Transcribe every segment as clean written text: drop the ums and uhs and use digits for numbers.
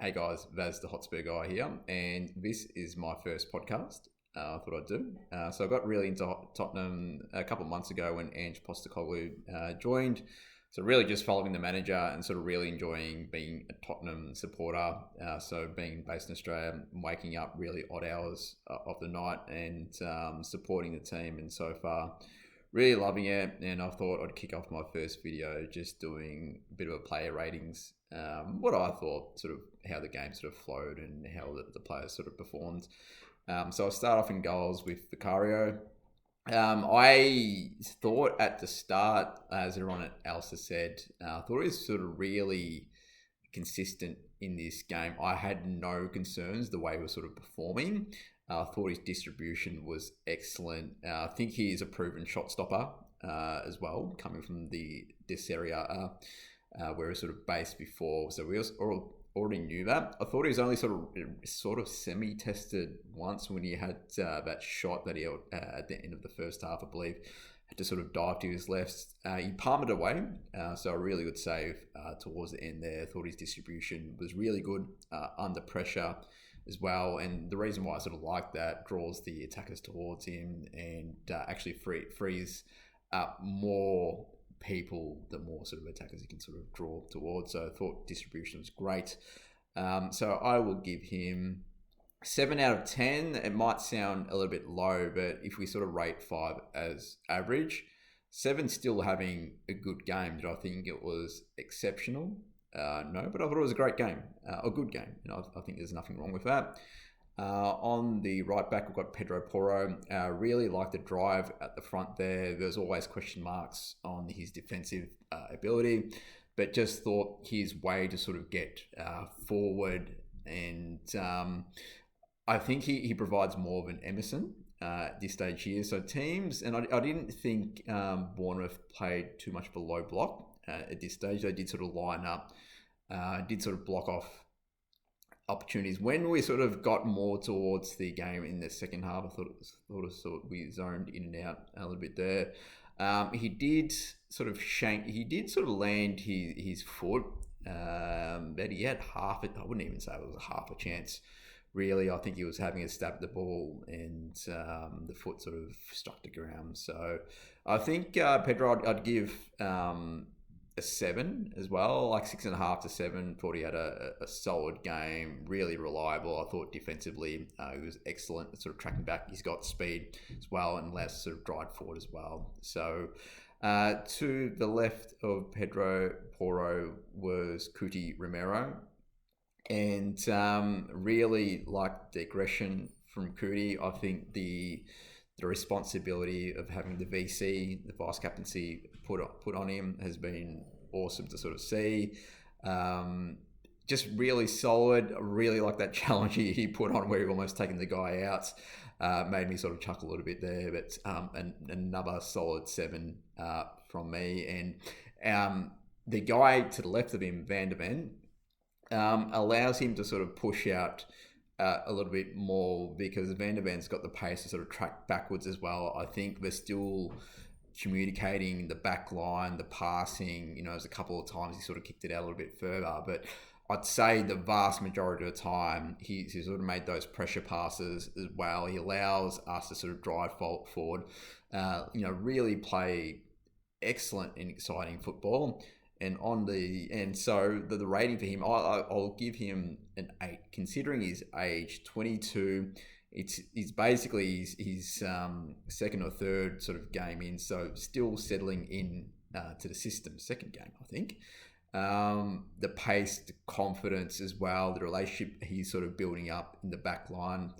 Hey guys, Vaz the Hotspur guy here, and this is my first podcast. I thought I'd do. So I got really into Tottenham a couple of months ago when Ange Postecoglou joined. So really just following the manager and sort of really enjoying being a Tottenham supporter. So being based in Australia, waking up really odd hours of the night and supporting the team, and so far really loving it. And I thought I'd kick off my first video just doing a bit of a player ratings, what I thought, sort of how the game sort of flowed and how the players sort of performed. So I'll start off in goals with Vicario. I thought at the start, as everyone else has said, I thought he was sort of really consistent in this game. I had no concerns the way he was sort of performing. I thought his distribution was excellent. I think he is a proven shot stopper as well, coming from this area where he was sort of based before. So we already knew that. I thought he was only sort of semi-tested once when he had that shot that he had at the end of the first half, I believe, had to sort of dive to his left. He palmed it away, so a really good save towards the end there. I thought his distribution was really good under pressure as well, and the reason why I sort of like that, draws the attackers towards him and actually frees up more people, the more sort of attackers he can sort of draw towards. So I thought distribution was great. So I will give him 7 out of 10. It might sound a little bit low, but if we sort of rate 5 as average, 7 still having a good game. Did I think it was exceptional? No, but I thought it was a great game, a good game. I think there's nothing wrong with that. On the right back, we've got Pedro Porro. Really like the drive at the front there. There's always question marks on his defensive ability, but just thought his way to sort of get forward, and I think he provides more of an Emerson at this stage here. So teams, and I didn't think Bournemouth played too much of a low block at this stage. They did sort of line up, did sort of block off opportunities. When we sort of got more towards the game in the second half, I thought we zoned in and out a little bit there. He did sort of land his foot, but he had I wouldn't even say it was half a chance. Really, I think he was having a stab at the ball, and the foot sort of struck the ground. So I think Pedro, I'd give a 7 as well, like 6.5 to 7. Thought he had a solid game, really reliable. I thought defensively he was excellent, sort of tracking back. He's got speed as well and allows to sort of drive forward as well. So to the left of Pedro Porro was Cuti Romero, and really liked the aggression from Cuti. I think the responsibility of having the VC, the vice captaincy, put on him has been awesome to sort of see. Just really solid. I really like that challenge he put on where he almost taken the guy out. Made me sort of chuckle a little bit there, but another solid 7 from me. And the guy to the left of him, Van der Ven, allows him to sort of push out a little bit more, because Van der Ven's got the pace to sort of track backwards as well. I think they're still communicating the back line, the passing. There's a couple of times he sort of kicked it out a little bit further, but I'd say the vast majority of the time he sort of made those pressure passes as well. He allows us to sort of drive forward, really play excellent and exciting football. And so the rating for him, I'll give him an 8, considering his age, 22. It's basically his second or third sort of game in, so still settling in to the system. Second game, I think. The pace, the confidence as well, the relationship he's sort of building up in the back line.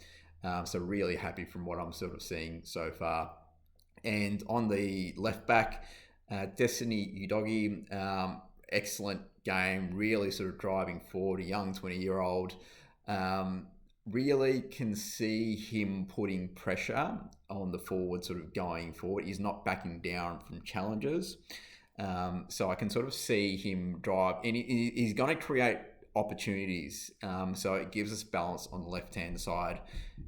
So really happy from what I'm sort of seeing so far. And on the left back, Destiny Udogie, excellent game, really sort of driving forward, a young 20-year-old. Really can see him putting pressure on the forward, sort of going forward. He's not backing down from challenges. So I can sort of see him drive, and he's going to create opportunities. So it gives us balance on the left-hand side,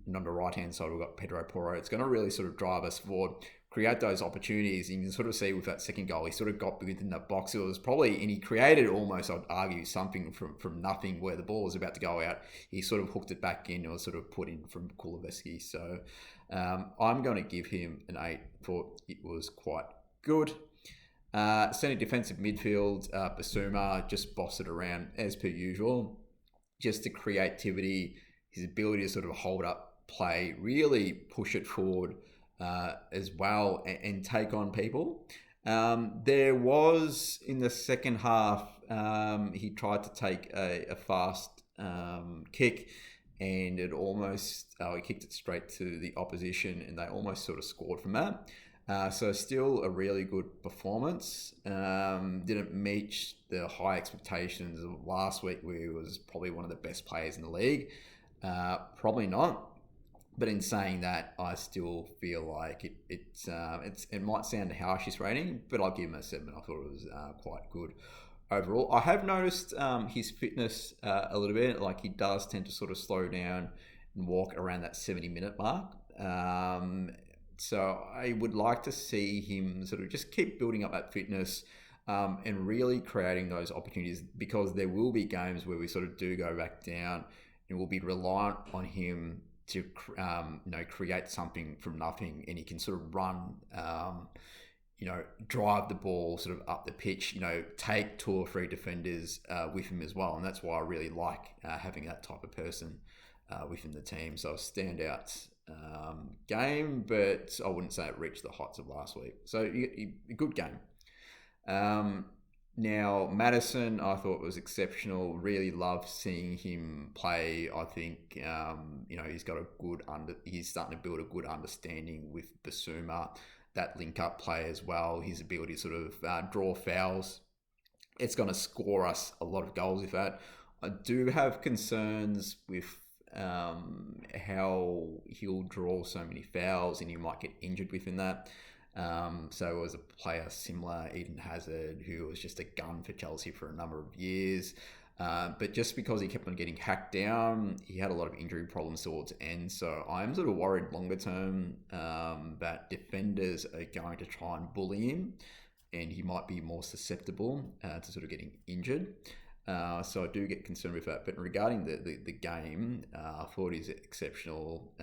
and on the right-hand side, we've got Pedro Porro. It's going to really sort of drive us forward, create those opportunities. And you can sort of see with that second goal, he sort of got within that box. It was probably, and he created almost, I'd argue, something from nothing where the ball was about to go out. He sort of hooked it back in or sort of put in from Kulusevski. So I'm going to give him an 8. Thought it was quite good. Centre defensive midfield, Basuma just bossed it around as per usual. Just the creativity, his ability to sort of hold up play, really push it forward as well and take on people. There was, in the second half, he tried to take a fast kick, and it almost, he kicked it straight to the opposition, and they almost sort of scored from that. So still a really good performance. Didn't meet the high expectations of last week, where he was probably one of the best players in the league. Probably not. But in saying that, I still feel like it might sound harsh, his rating, but I'll give him a 7. I thought it was quite good overall. I have noticed his fitness a little bit. Like, he does tend to sort of slow down and walk around that 70-minute mark. So I would like to see him sort of just keep building up that fitness and really creating those opportunities, because there will be games where we sort of do go back down and we'll be reliant on him to create something from nothing, and he can sort of run, drive the ball sort of up the pitch, take 2 or 3 defenders with him as well. And that's why I really like having that type of person within the team. So a standout game, but I wouldn't say it reached the heights of last week. So a good game. Now, Maddison, I thought was exceptional. Really loved seeing him play. I think, he's got he's starting to build a good understanding with Basuma, that link-up play as well. His ability to sort of draw fouls. It's going to score us a lot of goals with that. I do have concerns with how he'll draw so many fouls, and he might get injured within that. So it was a player similar, Eden Hazard, who was just a gun for Chelsea for a number of years. But just because he kept on getting hacked down, he had a lot of injury problems towards the end. So I'm sort of worried longer term that defenders are going to try and bully him, and he might be more susceptible to sort of getting injured. So I do get concerned with that. But regarding the game, I thought he's exceptional.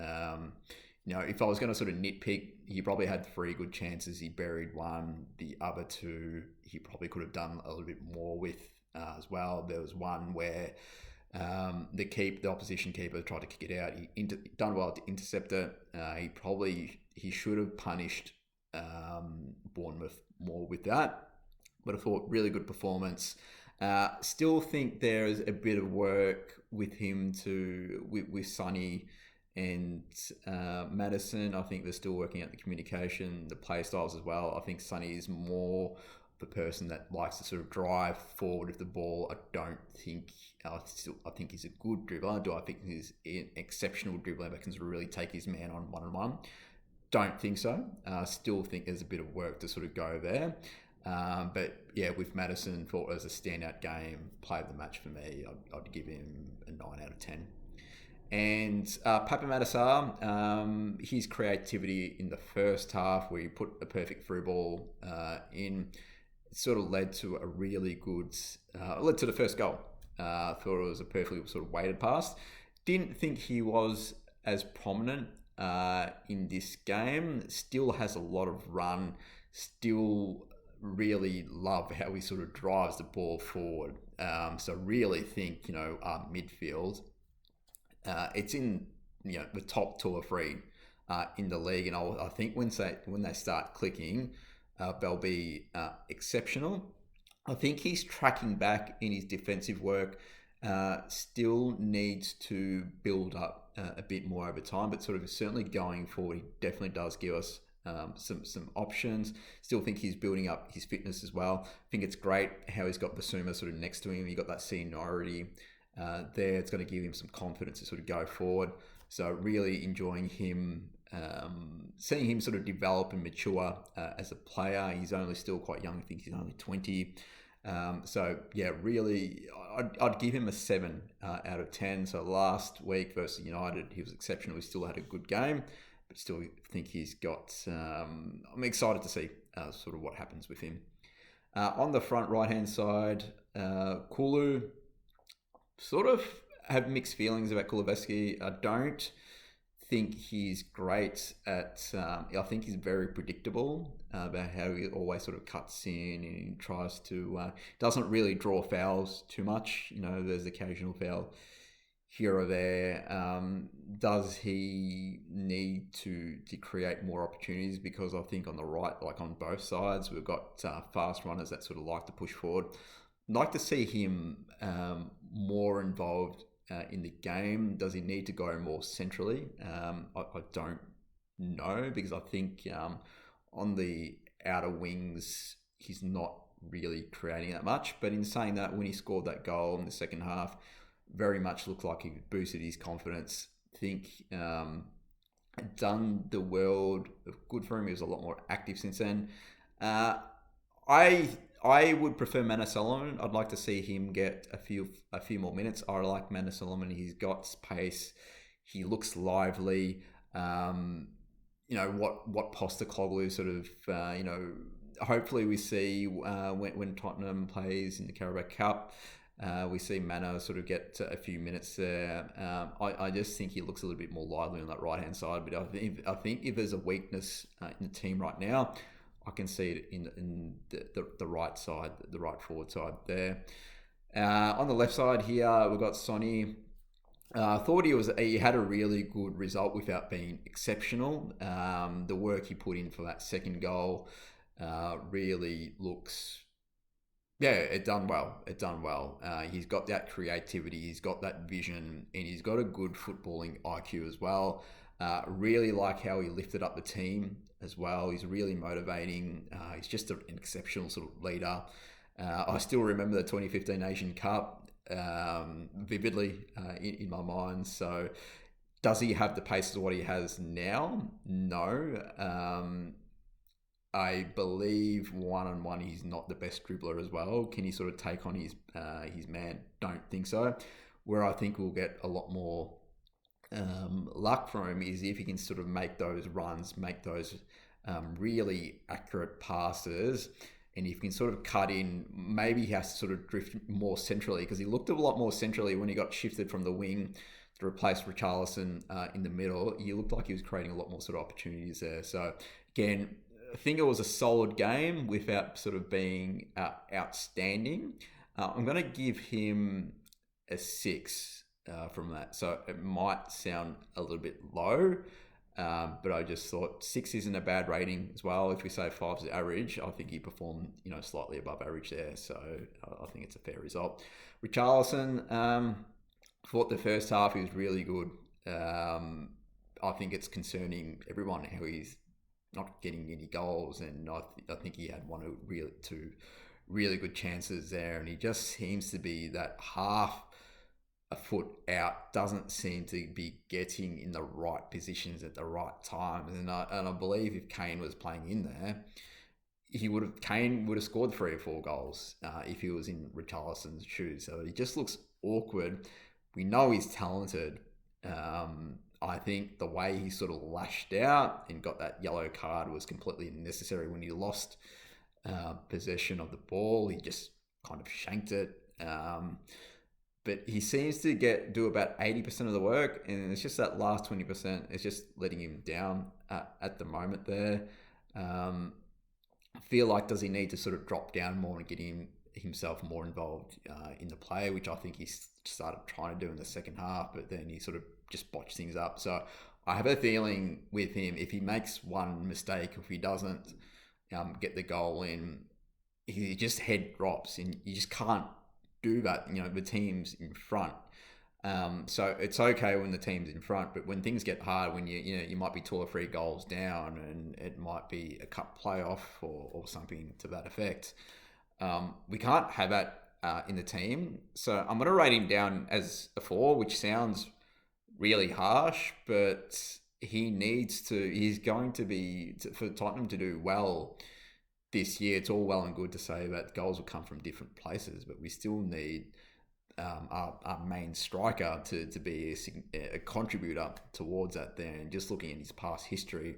If I was going to sort of nitpick, he probably had 3 good chances. He buried 1. The other 2, he probably could have done a little bit more with as well. There was one where the opposition keeper tried to kick it out. He done well to intercept it. He should have punished Bournemouth more with that. But I thought really good performance. Still think there is a bit of work with him with Sonny and Maddison. I think they're still working out the communication, the play styles as well. I think Sonny is more the person that likes to sort of drive forward with the ball. I think he's a good dribbler. Do I think he's an exceptional dribbler that can really take his man on one-on-one? Don't think so. Still think there's a bit of work to sort of go there. But yeah, with Maddison, thought it was a standout game, played the match for me. I'd give him a 9 out of 10. And Papa Matasar, his creativity in the first half, where he put a perfect through ball in, sort of led to a really good, led to the first goal. Thought it was a perfectly sort of weighted pass. Didn't think he was as prominent in this game. Still has a lot of run. Still really love how he sort of drives the ball forward. So really think, our midfield, it's in the top 2 or 3 in the league, and I think when they start clicking, they'll be exceptional. I think he's tracking back in his defensive work. Still needs to build up a bit more over time, but sort of certainly going forward, he definitely does give us some options. Still think he's building up his fitness as well. I think it's great how he's got Basuma sort of next to him. You got that seniority there. It's going to give him some confidence to sort of go forward. So really enjoying him, seeing him sort of develop and mature as a player. He's only still quite young. I think he's only 20. So yeah, really, I'd give him a 7 out of 10. So last week versus United, he was exceptional. He still had a good game, but still think he's got. I'm excited to see sort of what happens with him. On the front right hand side, Kulu, sort of have mixed feelings about Kulusevski. I don't think he's great at. I think he's very predictable about how he always sort of cuts in and tries to. Doesn't really draw fouls too much. There's occasional foul here or there. Does he need to create more opportunities? Because I think on the right, like on both sides, we've got fast runners that sort of like to push forward. I'd like to see him more involved in the game. Does he need to go more centrally? I don't know, because I think on the outer wings, he's not really creating that much. But in saying that, when he scored that goal in the second half, very much looked like he boosted his confidence. I think done the world good for him. He was a lot more active since then. I would prefer Manor Solomon. I'd like to see him get a few more minutes. I like Manor Solomon. He's got pace. He looks lively. What Postecoglou sort of hopefully we see when Tottenham plays in the Carabao Cup. We see Manor sort of get a few minutes there. I just think he looks a little bit more lively on that right-hand side. But I think if there's a weakness in the team right now, I can see it in the right side, the right forward side there. On the left side here, we've got Sonny. I thought he had a really good result without being exceptional. The work he put in for that second goal really looks... Yeah, it done well. He's got that creativity, he's got that vision, and he's got a good footballing IQ as well. Really like how he lifted up the team as well. He's really motivating. He's just an exceptional sort of leader. I still remember the 2015 Asian Cup vividly in my mind. So does he have the pace of what he has now? No. I believe one-on-one he's not the best dribbler as well. Can he sort of take on his man? Don't think so. Where I think we'll get a lot more luck from him is if he can sort of make those runs, make those really accurate passes, and if he can sort of cut in, maybe he has to sort of drift more centrally, because he looked a lot more centrally when he got shifted from the wing to replace Richarlison in the middle. He looked like he was creating a lot more sort of opportunities there. So again, I think it was a solid game without sort of being outstanding. I'm going to give him a 6 from that. So it might sound a little bit low, but I just thought 6 isn't a bad rating as well. If we say 5 is average, I think he performed slightly above average there. So I think it's a fair result. Richarlison, thought the first half he was really good. I think it's concerning everyone how he's not getting any goals, and I think he had two really good chances there, and he just seems to be that half a foot out, doesn't seem to be getting in the right positions at the right time. And I believe if Kane was playing in there, Kane would have scored 3 or 4 goals if he was in Richarlison's shoes. So he just looks awkward. We know he's talented. I think the way he sort of lashed out and got that yellow card was completely unnecessary. When he lost possession of the ball, he just kind of shanked it. But he seems to do about 80% of the work, and it's just that last 20%. It's just letting him down at the moment there. I feel like, does he need to sort of drop down more and get himself more involved in the play, which I think he started trying to do in the second half, but then he sort of just botched things up. So I have a feeling with him, if he makes one mistake, if he doesn't get the goal in, he just head drops, and you just can't do that. The team's in front. So it's okay when the team's in front, but when things get hard, when you might be 2 or 3 goals down, and it might be a cup playoff or something to that effect. We can't have that in the team. So I'm going to rate him down as a 4, which sounds really harsh, but he's going to be, for Tottenham to do well this year, it's all well and good to say that goals will come from different places, but we still need our main striker to be a contributor towards that there. And just looking at his past history,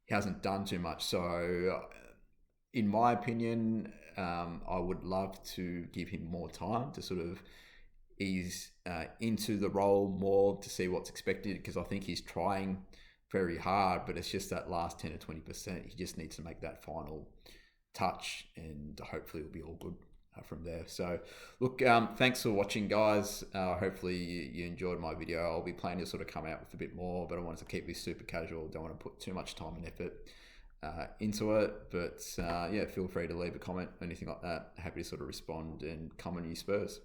he hasn't done too much. So, in my opinion, I would love to give him more time to sort of ease into the role more to see what's expected, because I think he's trying very hard, but it's just that last 10 to 20%. He just needs to make that final touch, and hopefully it'll be all good from there. So look, thanks for watching, guys. Hopefully you enjoyed my video. I'll be planning to sort of come out with a bit more, but I wanted to keep this super casual. Don't want to put too much time and effort into it, but yeah, feel free to leave a comment, anything like that. Happy to sort of respond, and come on, you Spurs.